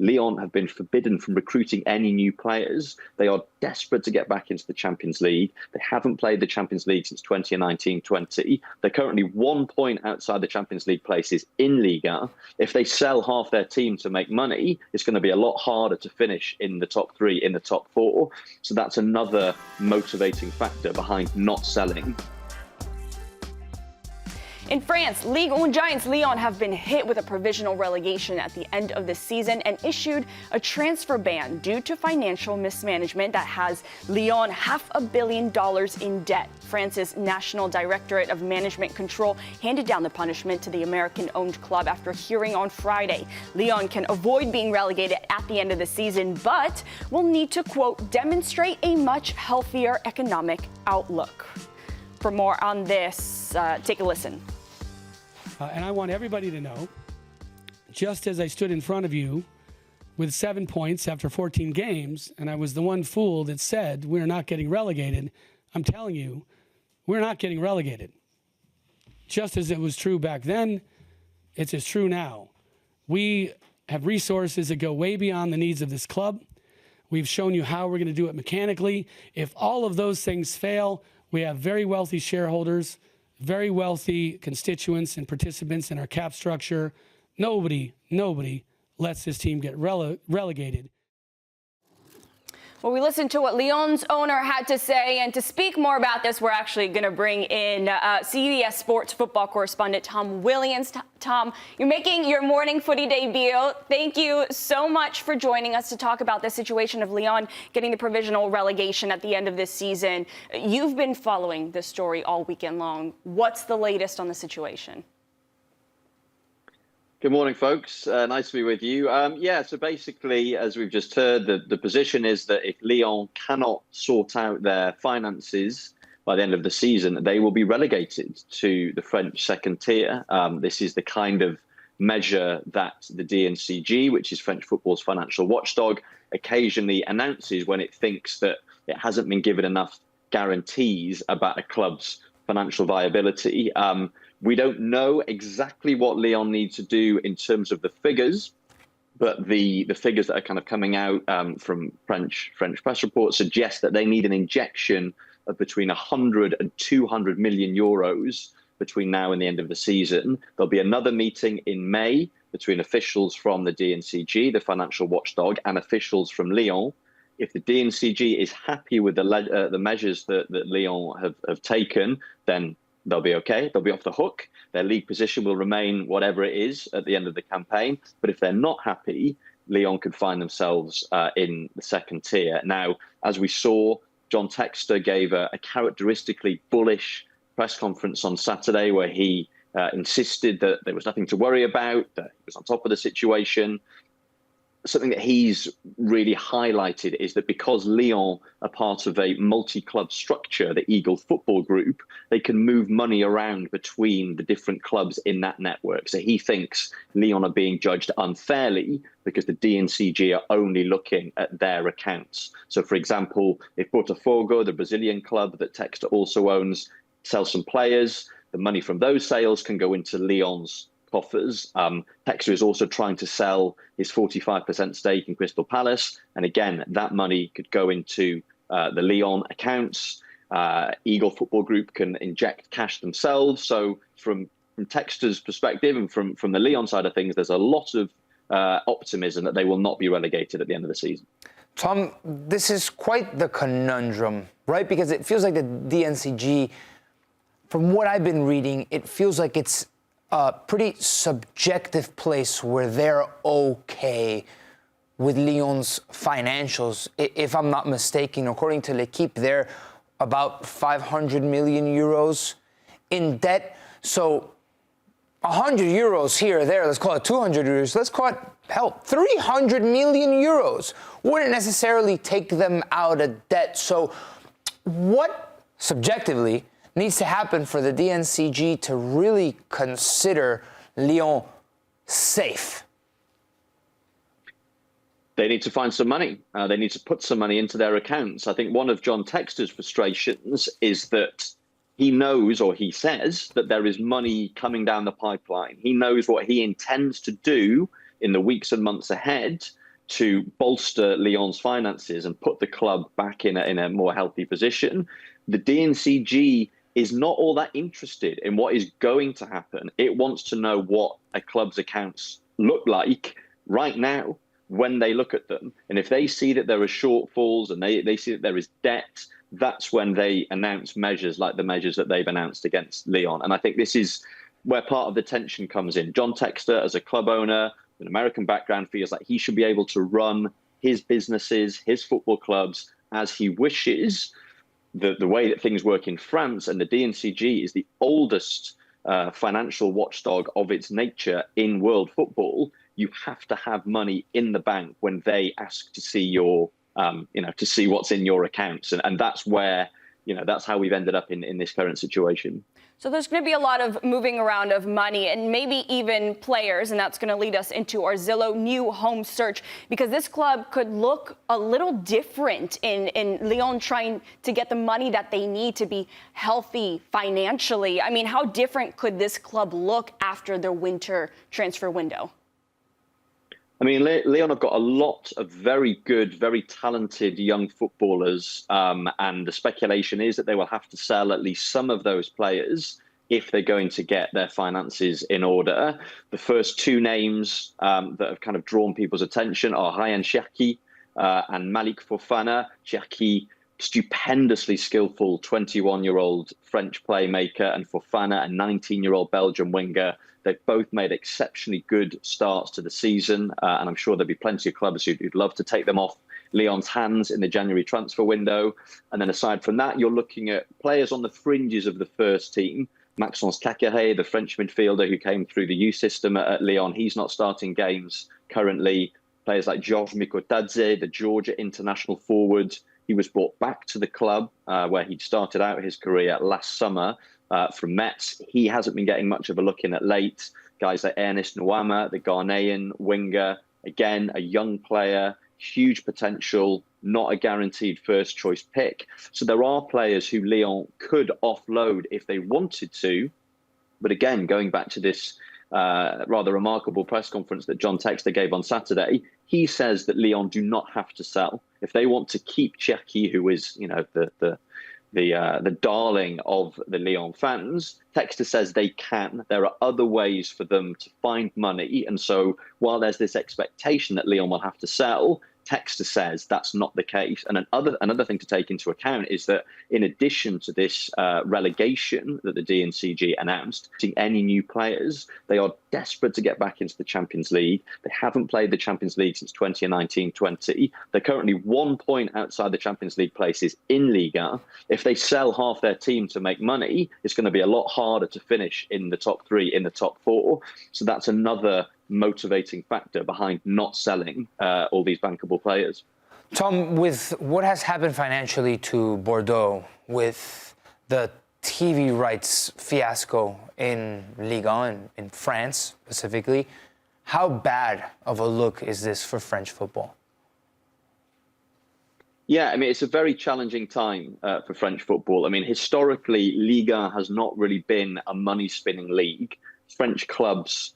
Lyon have been forbidden from recruiting any new players. They are desperate to get back into the Champions League. They haven't played the Champions League since 2019-20. They're currently 1 point outside the Champions League places in Liga. If they sell half their team to make money, it's going to be a lot harder to finish in the top 3, in the top 4. So that's another motivating factor behind not selling. In France, Ligue 1 giants Lyon have been hit with a provisional relegation at the end of the season and issued a transfer ban due to financial mismanagement that has Lyon $500 million in debt. France's National Directorate of Management Control handed down the punishment to the American-owned club after hearing on Friday. Lyon can avoid being relegated at the end of the season, but will need to, quote, demonstrate a much healthier economic outlook. For more on this, take a listen. And I want everybody to know, just as I stood in front of you with 7 points after 14 games, and I was the one fool that said we're not getting relegated, I'm telling you, we're not getting relegated. Just as it was true back then, it's as true now. We have resources that go way beyond the needs of this club. We've shown you how we're going to do it mechanically. If all of those things fail, we have very wealthy shareholders, very wealthy constituents and participants in our cap structure. Nobody lets this team get relegated. Well, we listened to what Lyon's owner had to say, and to speak more about this, we're actually going to bring in CBS Sports football correspondent Tom Williams. Tom, you're making your morning footy debut. Thank you so much for joining us to talk about the situation of Lyon getting the provisional relegation at the end of this season. You've been following this story all weekend long. What's the latest on the situation? Good morning, folks. Nice to be with you. So basically, as we've just heard, the position is that if Lyon cannot sort out their finances by the end of the season, they will be relegated to the French second tier. This is the kind of measure that the DNCG, which is French football's financial watchdog, occasionally announces when it thinks that it hasn't been given enough guarantees about a club's financial viability. We don't know exactly what Lyon needs to do in terms of the figures, but the figures that are kind of coming out from French press reports suggest that they need an injection of between 100 and 200 million euros between now and the end of the season. There'll be another meeting in May between officials from the DNCG, the financial watchdog, and officials from Lyon. If the DNCG is happy with the measures that Lyon have taken, then they'll be okay. They'll be off the hook. Their league position will remain whatever it is at the end of the campaign. But if they're not happy, Lyon could find themselves in the second tier. Now, as we saw, John Textor gave a characteristically bullish press conference on Saturday where he insisted that there was nothing to worry about, that he was on top of the situation. Something that he's really highlighted is that because Lyon are part of a multi-club structure, the Eagle Football Group, they can move money around between the different clubs in that network. So he thinks Lyon are being judged unfairly because the DNCG are only looking at their accounts. So, for example, if Botafogo, the Brazilian club that Textor also owns, sells some players, the money from those sales can go into Lyon's coffers. Textor is also trying to sell his 45% stake in Crystal Palace. And again, that money could go into the Lyon accounts. Eagle Football Group can inject cash themselves. So from Textor's perspective and from the Lyon side of things, there's a lot of optimism that they will not be relegated at the end of the season. Tom, this is quite the conundrum, right? Because it feels like the DNCG, from what I've been reading, it feels like it's a pretty subjective place where they're okay with Lyon's financials. If I'm not mistaken, according to L'Equipe, they're about 500 million euros in debt. So 100 euros here or there, let's call it 200 euros, let's call it, hell, 300 million euros wouldn't necessarily take them out of debt. So what, subjectively, needs to happen for the DNCG to really consider Lyon safe? They need to find some money. They need to put some money into their accounts. I think one of John Textor's frustrations is that he knows, or he says, that there is money coming down the pipeline. He knows what he intends to do in the weeks and months ahead to bolster Lyon's finances and put the club back in a more healthy position. The DNCG is not all that interested in what is going to happen. It wants to know what a club's accounts look like right now when they look at them. And if they see that there are shortfalls and they see that there is debt, that's when they announce measures like the measures that they've announced against Lyon. And I think this is where part of the tension comes in. John Textor, as a club owner, an American background, feels like he should be able to run his businesses, his football clubs, as he wishes. The way that things work in France, and the DNCG is the oldest financial watchdog of its nature in world football. You have to have money in the bank when they ask to see your, to see what's in your accounts, and that's where, that's how we've ended up in this current situation. So there's going to be a lot of moving around of money and maybe even players, and that's going to lead us into our Zillow new home search, because this club could look a little different in Lyon trying to get the money that they need to be healthy financially. I mean, how different could this club look after the winter transfer window? I mean, Lyon have got a lot of very good, very talented young footballers, and the speculation is that they will have to sell at least some of those players if they're going to get their finances in order. The first two names that have kind of drawn people's attention are Ryan Cherki and Malik Fofana. Cherki, stupendously skillful 21-year-old French playmaker, and Fofana, a 19-year-old Belgian winger. They've both made exceptionally good starts to the season, and I'm sure there'll be plenty of clubs who'd love to take them off Lyon's hands in the January transfer window. And then aside from that, you're looking at players on the fringes of the first team. Maxence Caqueret, the French midfielder who came through the youth system at Lyon, he's not starting games currently. Players like Georges Mikotadze, the Georgia international forward, he was brought back to the club where he'd started out his career last summer from Metz. He hasn't been getting much of a look in at late. Guys like Ernest Nwama, the Ghanaian winger, again, a young player, huge potential, not a guaranteed first choice pick. So there are players who Lyon could offload if they wanted to. But again, going back to this rather remarkable press conference that John Textor gave on Saturday, he says that Lyon do not have to sell. If they want to keep Cherki, who is, the darling of the Lyon fans, Textor says they can. There are other ways for them to find money. And so while there's this expectation that Lyon will have to sell, Textor says that's not the case. And another thing to take into account is that in addition to this relegation that the DNCG announced, any new players, they are desperate to get back into the Champions League. They haven't played the Champions League since 2019-20. They're currently 1 point outside the Champions League places in Liga. If they sell half their team to make money, it's going to be a lot harder to finish in the top three, in the top four. So that's another motivating factor behind not selling all these bankable players. Tom, with what has happened financially to Bordeaux, with the TV rights fiasco in Liga, in France specifically, how bad of a look is this for French football? Yeah, I mean, it's a very challenging time for French football. I mean, historically, Liga has not really been a money-spinning league. French clubs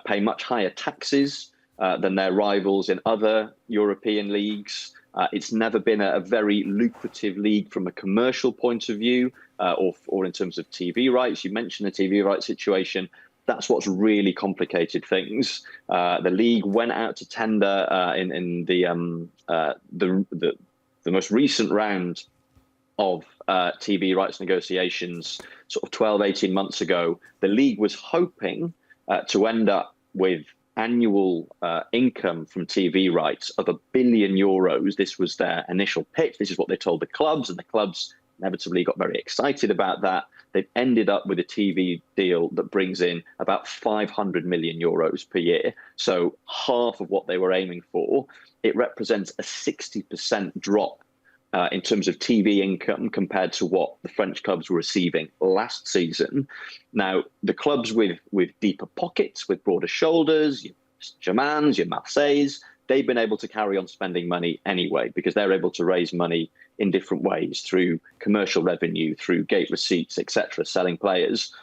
pay much higher taxes than their rivals in other European leagues. It's never been a very lucrative league from a commercial point of view, or in terms of TV rights. You mentioned the TV rights situation. That's what's really complicated things. The league went out to tender in the most recent round of TV rights negotiations, sort of 12, 18 months ago. The league was hoping to end up with annual income from TV rights of €1 billion. This was their initial pitch. This is what they told the clubs, and the clubs inevitably got very excited about that. They've ended up with a TV deal that brings in about €500 million per year. So half of what they were aiming for. It represents a 60% drop in terms of TV income compared to what the French clubs were receiving last season. Now, the clubs with deeper pockets, with broader shoulders, your Germans, your Marseilles, they've been able to carry on spending money anyway, because they're able to raise money in different ways through commercial revenue, through gate receipts, etc., selling players.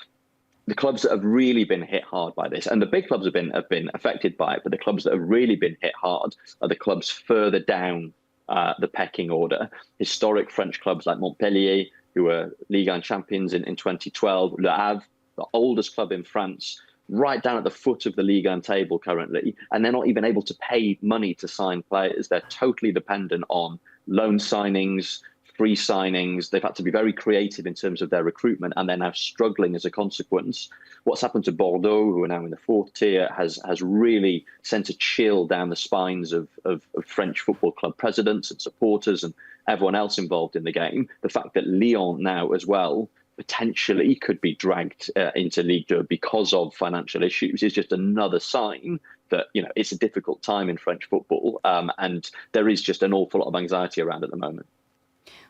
the clubs that have really been hit hard by this, and the big clubs have been affected by it, but the clubs that have really been hit hard are the clubs further down the pecking order. Historic French clubs like Montpellier, who were Liga champions in 2012, Le Havre, the oldest club in France, right down at the foot of the Liga table currently, and they're not even able to pay money to sign players. They're totally dependent on loan signings, free signings. They've had to be very creative in terms of their recruitment, and they're now struggling as a consequence. What's happened to Bordeaux, who are now in the fourth tier, has really sent a chill down the spines of French football club presidents and supporters and everyone else involved in the game. The fact that Lyon now as well potentially could be dragged into Ligue 2 because of financial issues is just another sign that, you know, it's a difficult time in French football, and there is just an awful lot of anxiety around at the moment.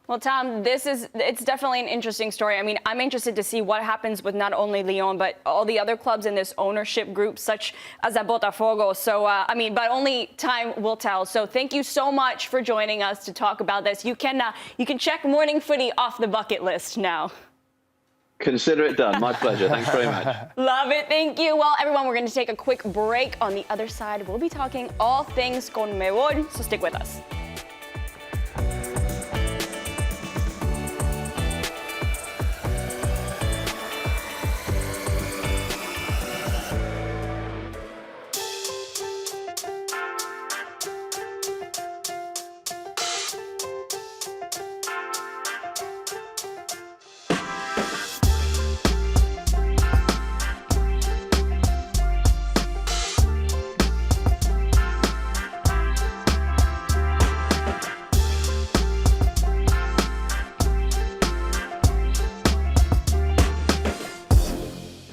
Well, Tom, it's definitely an interesting story. I mean, I'm interested to see what happens with not only Lyon, but all the other clubs in this ownership group, such as Botafogo. So, I mean, but only time will tell. So thank you so much for joining us to talk about this. You can check Morning Footy off the bucket list now. Consider it done. My pleasure. Thanks very much. Love it. Thank you. Well, everyone, we're going to take a quick break. On the other side, we'll be talking all things Conmebol, so stick with us.